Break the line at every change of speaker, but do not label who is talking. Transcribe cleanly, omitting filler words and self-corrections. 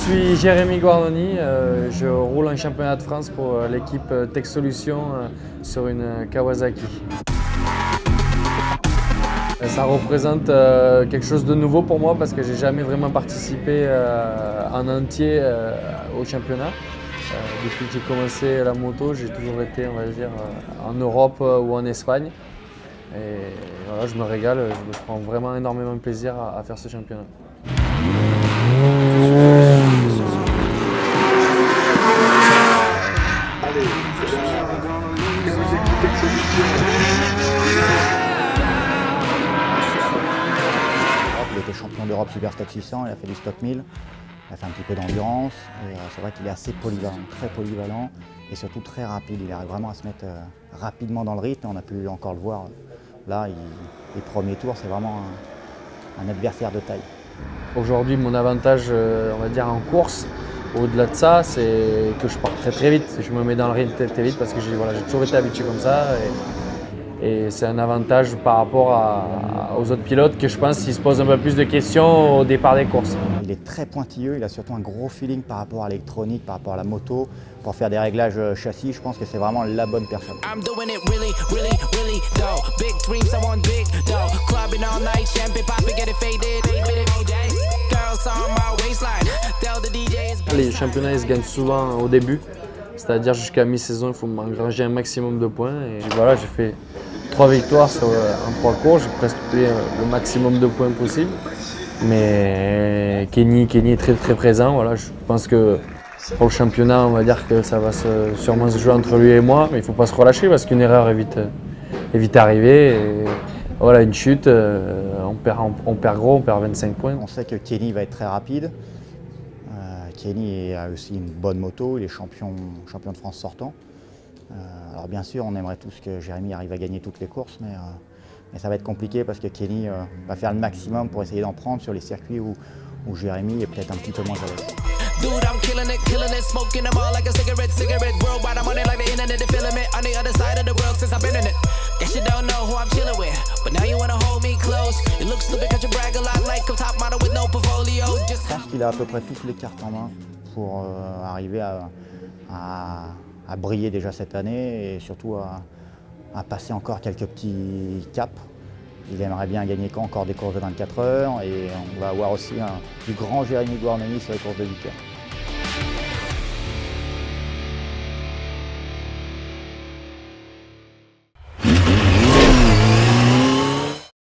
suis Jérémy Guarnoni, je roule en championnat de France pour l'équipe Tech Solutions sur une Kawasaki. Ça représente quelque chose de nouveau pour moi parce que j'ai jamais vraiment participé en entier au championnat. Depuis que j'ai commencé la moto, j'ai toujours été, on va dire, en Europe ou en Espagne. Et voilà, je me régale, je prends vraiment énormément de plaisir à faire ce championnat.
Il était champion d'Europe Super Statut 100, il a fait du stock 1000, il a fait un petit peu d'endurance. C'est vrai qu'il est assez polyvalent, très polyvalent et surtout très rapide. Il arrive vraiment à se mettre rapidement dans le rythme. On a pu encore le voir là, les premiers tours, c'est vraiment un adversaire de taille.
Aujourd'hui, mon avantage, on va dire en course, au-delà de ça, c'est que je pars très très vite. Je me mets dans le rythme très très vite parce que j'ai toujours été habitué comme ça. Et c'est un avantage par rapport aux autres pilotes que je pense qu'ils se posent un peu plus de questions au départ des courses.
Il est très pointilleux, il a surtout un gros feeling par rapport à l'électronique, par rapport à la moto. Pour faire des réglages châssis, je pense que c'est vraiment la bonne personne.
Les championnats ils se gagnent souvent au début, c'est-à-dire jusqu'à mi-saison, il faut engranger un maximum de points. Et voilà, j'ai fait 3 victoires en 3 courses, j'ai presque pris le maximum de points possible. Mais Kenny est très très présent. Voilà, je pense que pour le championnat, on va dire que ça va sûrement se jouer entre lui et moi, mais il ne faut pas se relâcher parce qu'une erreur est vite arrivée. Et voilà, une chute, on perd gros, on perd 25 points.
On sait que Kenny va être très rapide. Kenny a aussi une bonne moto, il est champion de France sortant. Alors bien sûr, on aimerait tous que Jérémy arrive à gagner toutes les courses, mais ça va être compliqué parce que Kenny va faire le maximum pour essayer d'en prendre sur les circuits où Jérémy est peut-être un petit peu moins à l'aise. Je pense qu'il a à peu près toutes les cartes en main pour arriver à briller déjà cette année et surtout à passer encore quelques petits caps. Il aimerait bien gagner encore des courses de 24 heures et on va avoir aussi un plus grand Jérémy Guarnoni sur les courses de 8 heures.